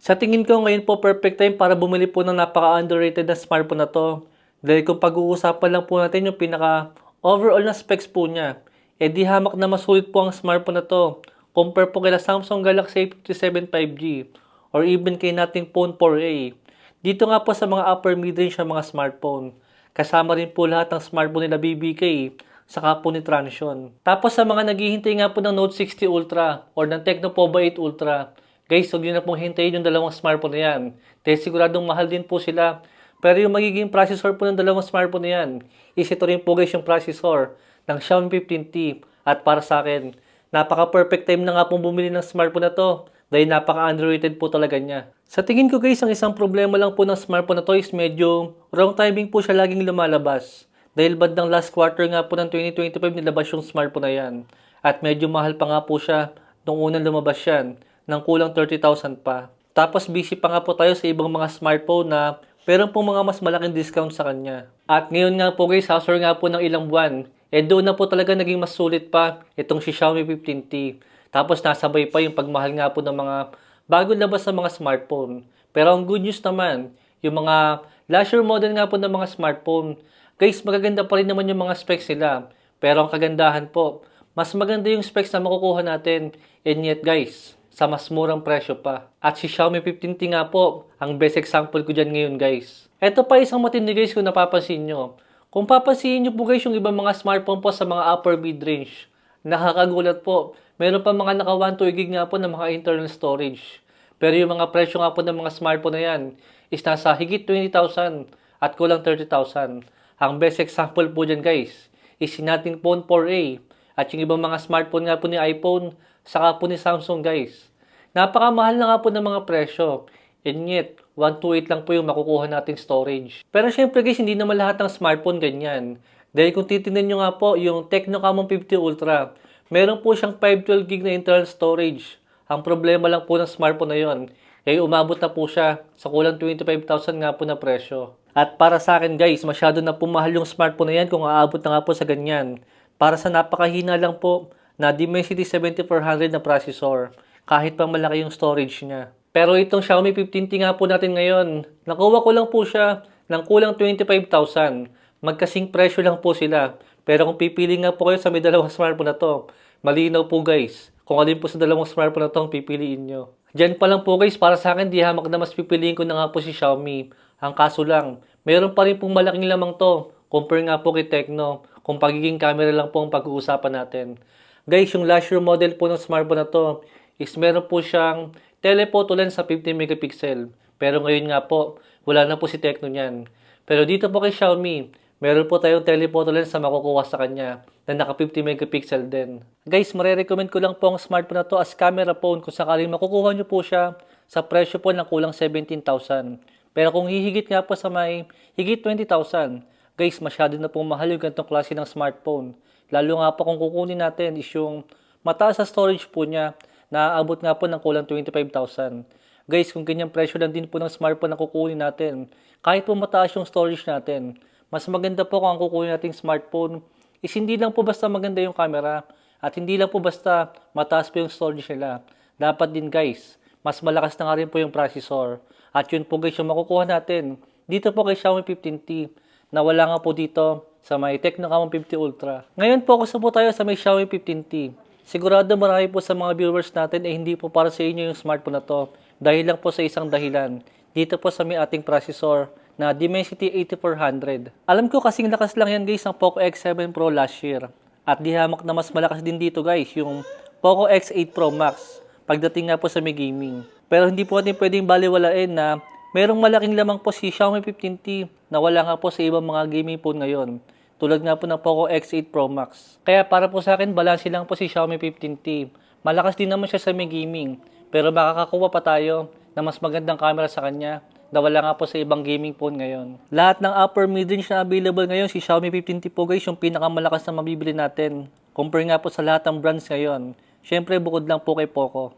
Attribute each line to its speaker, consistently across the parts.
Speaker 1: Sa tingin ko ngayon po perfect time para bumili po ng napaka-underrated na smartphone na to. Dahil kung pag-uusapan lang po natin yung pinaka overall na specs po niya, di hamak na masulit po ang smartphone na to. Compare po kila Samsung Galaxy A57 5G or even kay nating Phone 4a. Dito nga po sa mga upper mid-range ng mga smartphone. Kasama rin po lahat ng smartphone nila BBK saka po ni Transsion. Tapos sa mga naghihintay nga po ng Note 60 Ultra or ng Tecno Pova 8 Ultra, guys, huwag nyo na pong hintayin yung dalawang smartphone na yan. Dahil siguradong mahal din po sila. Pero yung magiging processor po ng dalawang smartphone na yan, is ito rin po guys yung processor ng Xiaomi 15T. At para sa akin, napaka-perfect time na nga pong bumili ng smartphone na to. Dahil napaka-underrated po talaga niya. Sa tingin ko guys, ang isang problema lang po ng smartphone na to is medyo wrong timing po siya laging lumalabas. Dahil bandang last quarter nga po ng 2025 nilabas yung smartphone na yan. At medyo mahal pa nga po siya nung unang lumabas yan ng kulang 30,000 pa. Tapos busy pa nga po tayo sa ibang mga smartphone na meron pong mga mas malaking discount sa kanya. At ngayon nga po guys, after nga po ng ilang buwan, doon na po talaga naging mas sulit pa itong si Xiaomi 15T. Tapos nasabay pa yung pagmahal nga po ng mga bagong labas sa mga smartphone. Pero ang good news naman, yung mga last year model nga po ng mga smartphone, guys, magaganda pa rin naman yung mga specs nila. Pero ang kagandahan po, mas maganda yung specs na makukuha natin. And yet guys, sa mas murang presyo pa. At si Xiaomi 15T nga po, ang best example ko dyan ngayon guys. Ito pa isang matindi guys kung napapansin nyo. Kung papansin nyo po guys yung ibang mga smartphone po sa mga upper mid-range, nakakagulat po. Meron pa mga naka 1 GB nga po na mga internal storage. Pero yung mga presyo nga po ng mga smartphone na yan is nasa higit 20,000 at kulang 30,000. Ang best example po dyan guys is si nating Phone 4a at yung ibang mga smartphone nga po ni iPhone saka po ni Samsung guys. Napakamahal na nga po ng mga presyo. And yet, 128 lang po yung makukuha nating storage. Pero syempre guys, hindi naman lahat ng smartphone ganyan. Dahil kung titingnan nyo nga po, yung Tecno Camon 50 Ultra, meron po siyang 512GB na internal storage. Ang problema lang po ng smartphone na yon, umabot na po siya sa kulang 25,000 nga po na presyo. At para sa akin guys, masyado na pumahal yung smartphone na yan kung aabot na nga po sa ganyan. Para sa napakahina lang po na Dimensity 7400 na processor, kahit pa malaki yung storage niya. Pero itong Xiaomi 15T nga po natin ngayon, nakuha ko lang po siya ng kulang 25,000. Magkasing presyo lang po sila. Pero kung pipili nga po kayo sa may dalawang smartphone na to, malinaw po guys, kung alin po sa dalawang smartphone na to ang pipiliin nyo. Diyan pa lang po guys, para sa akin, di hamak na mas pipiliin ko na nga po si Xiaomi. Ang kaso lang, meron pa rin pong malaking lamang to, compare nga po kay Tecno, kung pagiging camera lang po ang pag-uusapan natin. Guys, yung last year model po ng smartphone na to is meron po siyang telephoto lens sa 50 megapixel. Pero ngayon nga po, wala na po si Tecno niyan. Pero dito po kay Xiaomi, meron po tayong telephoto lens na makukuha sa kanya na naka 50 megapixel din. Guys, marirecommend ko lang po ang smartphone na to as camera phone kung sakaling makukuha nyo po siya sa presyo po ng kulang 17,000. Pero kung hihigit nga po sa may higit 20,000, guys, masyado na pong mahal yung ganitong klase ng smartphone. Lalo nga po kung kukunin natin is yung mataas sa storage po niya na aabot nga po ng kulang 25,000. Guys, kung ganyang presyo lang din po ng smartphone na kukunin natin, kahit po mataas yung storage natin, mas maganda po kung ang kukunin nating smartphone is hindi lang po basta maganda yung camera at hindi lang po basta mataas po yung storage nila. Dapat din guys, mas malakas na nga rin po yung processor. At yun po guys yung makukuha natin dito po kay Xiaomi 15T na wala nga po dito sa may Tecno Camon 50 Ultra. Ngayon focus po tayo sa may Xiaomi 15T. Sigurado marami po sa mga viewers natin hindi po para sa inyo yung smartphone na to. Dahil lang po sa isang dahilan. Dito po sa may ating processor na Dimensity 8400. Alam ko kasing lakas lang yan guys ng Poco X7 Pro last year. At di hamak na mas malakas din dito guys yung Poco X8 Pro Max pagdating nga po sa may gaming. Pero hindi po natin pwedeng baliwalain na merong malaking lamang po si Xiaomi 15T na wala nga po sa ibang mga gaming phone ngayon. Tulad nga po ng Poco X8 Pro Max. Kaya para po sa akin, balanse lang po si Xiaomi 15T. Malakas din naman siya sa may gaming. Pero makakakuha pa tayo na mas magandang camera sa kanya na wala nga po sa ibang gaming phone ngayon. Lahat ng upper mid-range na available ngayon, si Xiaomi 15T po guys, yung pinakamalakas na mabibili natin. Compare nga po sa lahat ng brands ngayon. Siyempre, bukod lang po kay Poco.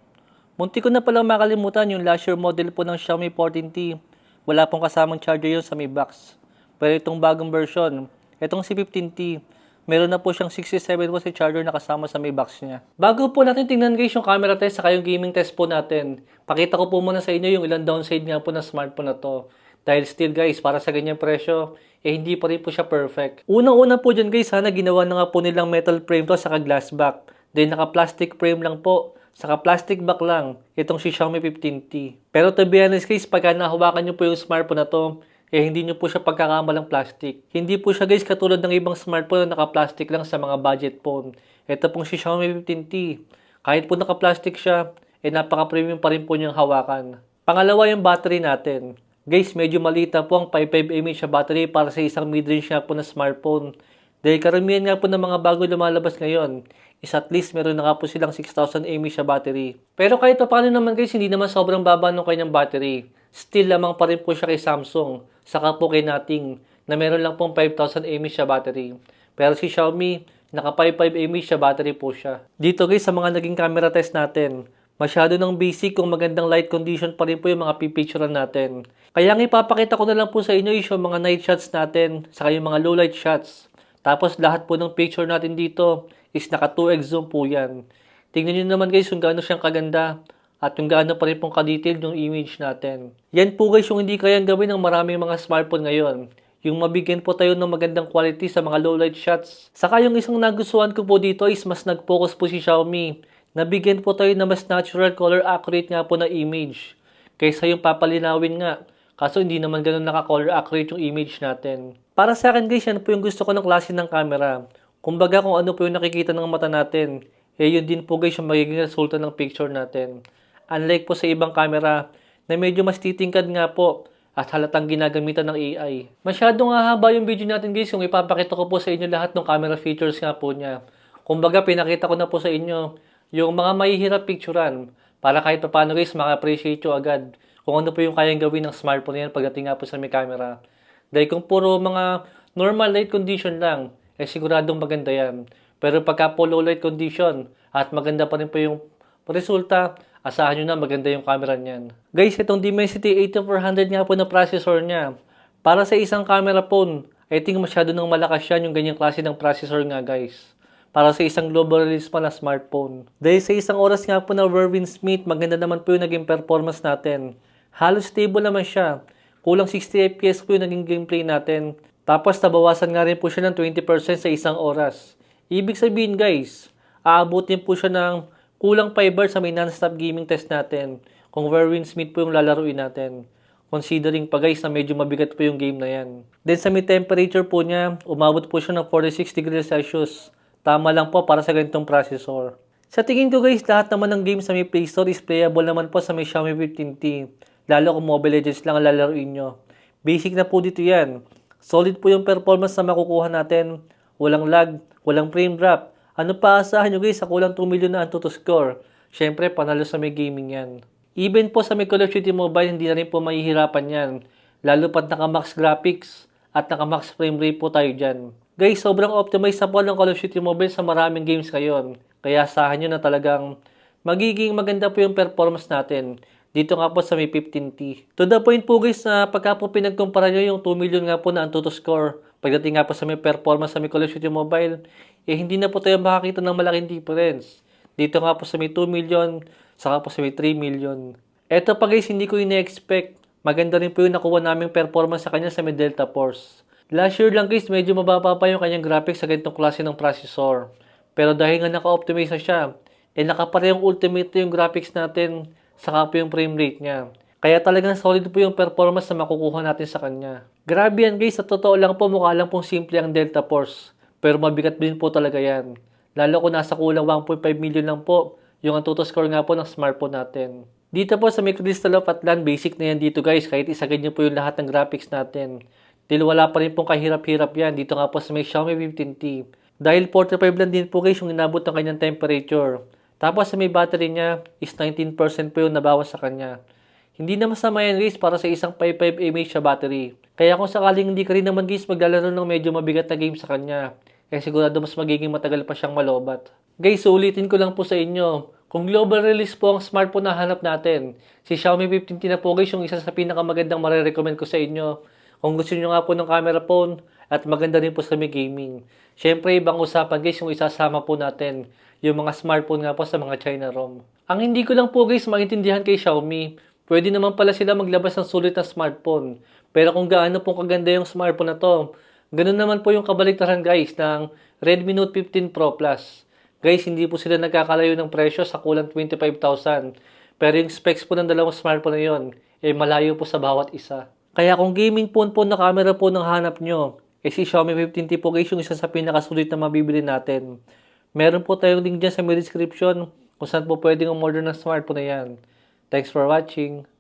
Speaker 1: Munti ko na palang makalimutan yung last year model po ng Xiaomi 14T. Wala pong kasamang charger yun sa may box. Pero itong bagong version, itong si 15T, Meron na po siyang 67 watts na charger na kasama sa may box niya. Bago po natin tingnan guys yung camera test saka yung gaming test po natin, pakita ko po muna sa inyo yung ilang downside nga po ng smartphone na to. Dahil still guys, para sa ganyang presyo, hindi pa rin po siya perfect. Unang-una po dyan guys, sana ginawa na nga po nilang metal frame to saka glass back. Then naka-plastic frame lang po, saka plastic back lang, itong si Xiaomi 15T. Pero to be honest guys, pagka nahawakan nyo po yung smartphone na to, hindi nyo po siya pagkakamalang plastic. Hindi po siya guys katulad ng ibang smartphone na naka-plastic lang sa mga budget phone. Ito pong si Xiaomi 15T. Kahit po naka-plastic siya, napaka-premium pa rin po niyang hawakan. Pangalawa yung battery natin. Guys, medyo maliit na po ang 55 mAh na battery para sa isang mid-range nga po na smartphone. Dahil karamihan nga po ng mga bago lumalabas ngayon, is at least meron na nga po silang 6,000 mAh na battery. Pero kahit pa paano naman guys, hindi naman sobrang baba ng kanyang battery. Still lamang pa rin po siya kay Samsung, saka po kay Nothing, na meron lang pong 5,000 mAh na battery. Pero si Xiaomi, naka 55 mAh na battery po siya. Dito guys, sa mga naging camera test natin, masyado ng basic kung magandang light condition pa rin po yung mga pipicturean natin. Kaya nga ipapakita ko na lang po sa inyo yung mga night shots natin, saka yung mga low light shots. Tapos lahat po ng picture natin dito is naka 2x zoom po yan. Tingnan nyo naman guys kung gaano siyang kaganda at yung gaano pa rin pong ka-detailed yung image natin. Yan po guys yung hindi kayang gawin ng maraming mga smartphone ngayon. Yung mabigyan po tayo ng magandang quality sa mga low light shots. Saka yung isang nagustuhan ko po dito is mas nag-focus po si Xiaomi. Nabigyan po tayo na mas natural color accurate nga po na image. Kaysa yung papalinawin nga. Kaso hindi naman ganun naka-color accurate yung image natin. Para sa akin guys, yan po yung gusto ko ng klase ng camera. Kumbaga kung ano po yung nakikita ng mata natin, yun din po guys yung magiging resulta ng picture natin. Unlike po sa ibang camera na medyo mas titingkad nga po at halatang ginagamitan ng AI. Masyadong haba yung video natin guys kung ipapakita ko po sa inyo lahat ng camera features nga po niya. Kumbaga pinakita ko na po sa inyo yung mga mahihirap picturean para kahit paano guys maka-appreciate nyo agad kung ano po yung kayang gawin ng smartphone yan pagdating nga po sa may camera. Dahil kung puro mga normal light condition lang, siguradong maganda yan. Pero pagka po low light condition at maganda pa rin po yung resulta, asahan nyo na maganda yung camera niyan. Guys, itong Dimensity 8400 nga po na processor niya. Para sa isang camera phone, I think masyado nang malakas yan yung ganyang klase ng processor nga guys. Para sa isang global release pa na smartphone. Dahil sa isang oras nga po na Verwin Smith, maganda naman po yung naging performance natin. Halos stable naman siya. Kulang 60 FPS po yung naging gameplay natin. Tapos nabawasan nga rin po siya ng 20% sa isang oras. Ibig sabihin guys, aabutin po siya ng kulang 5 hours sa may non-stop gaming test natin kung Verwin Smith po yung lalaruin natin. Considering pa guys na medyo mabigat po yung game na yan. Then sa may temperature po niya, umabot po siya ng 46 degrees Celsius. Tama lang po para sa ganitong processor. Sa tingin ko guys, lahat naman ng games sa may Play Store is playable naman po sa may Xiaomi 15T. Lalo kung Mobile Legends lang ang lalaruin nyo. Basic na po dito yan. Solid po yung performance na makukuha natin. Walang lag, walang frame drop. Ano pa asahan nyo guys sa kulang 2 million na Antutu score? Syempre, panalo sa may gaming yan. Even po sa may Call of Duty Mobile, hindi na rin po mahihirapan yan. Lalo pat naka-max graphics at naka-max frame rate po tayo dyan. Guys, sobrang optimized na po ng Call of Duty Mobile sa maraming games ngayon. Kaya asahan nyo na talagang magiging maganda po yung performance natin. Dito nga po sa may 15T. To the point po guys na pagka po pinagkumpara nyo yung 2 million nga po na Antutu score, pagdating nga po sa may performance sa may Call of Duty Mobile, hindi na po tayo makakita ng malaking difference. Dito nga po sa may 2 million, saka po sa may 3 million. Eto pa guys, hindi ko ina-expect. Maganda rin po yung nakuha naming performance sa kanya sa may Delta Force. Last year lang guys, medyo mababa pa yung kanyang graphics sa ganitong klase ng processor. Pero dahil nga naka-optimize na siya, nakaparehong ultimate yung graphics natin, saka po yung frame rate niya. Kaya talagang solid po yung performance na makukuha natin sa kanya. Grabe yan guys, sa totoo lang po mukha lang pong simple ang Delta Force. Pero mabigat din po talaga yan. Lalo kung nasa kulang 1.5 million lang po yung Antutu score nga po ng smartphone natin. Dito po sa may Crystal of Atlan, basic na yan dito guys, kahit isagad nyo po yung lahat ng graphics natin. Dahil wala pa rin pong kahirap-hirap yan dito nga po sa may Xiaomi 15T. Dahil 45 lang din po guys yung inabot ng kanyang temperature. Tapos sa may battery niya is 19% po yung nabawas sa kanya. Hindi na masama yan guys para sa isang 55 mAh na battery. Kaya kung sakaling hindi ka rin naman guys maglalaro ng medyo mabigat na game sa kanya, sigurado mas magiging matagal pa siyang malobat. Guys, ulitin ko lang po sa inyo. Kung global release po ang smartphone na hanap natin, si Xiaomi 15T na po guys yung isa sa pinakamagandang marirecommend ko sa inyo. Kung gusto niyo nga po ng camera phone, at maganda rin po sa may gaming. Siyempre, ibang usapan guys, yung isasama po natin, yung mga smartphone nga po sa mga China ROM. Ang hindi ko lang po guys maintindihan kay Xiaomi, pwede naman pala sila maglabas ng sulit na smartphone. Pero kung gaano po kaganda yung smartphone na to, ganun naman po yung kabaliktaran guys ng Redmi Note 15 Pro Plus. Guys, hindi po sila nagkakalayo ng presyo sa kulang 25,000. Pero yung specs po ng dalawang smartphone na yun, malayo po sa bawat isa. Kaya kung gaming phone po na camera po ng hanap nyo, si Xiaomi 15T po guys yung isa sa pinakasulit na mabibili natin. Meron po tayong link dyan sa may description kung saan po pwedeng umorder ng smartphone na yan. Thanks for watching.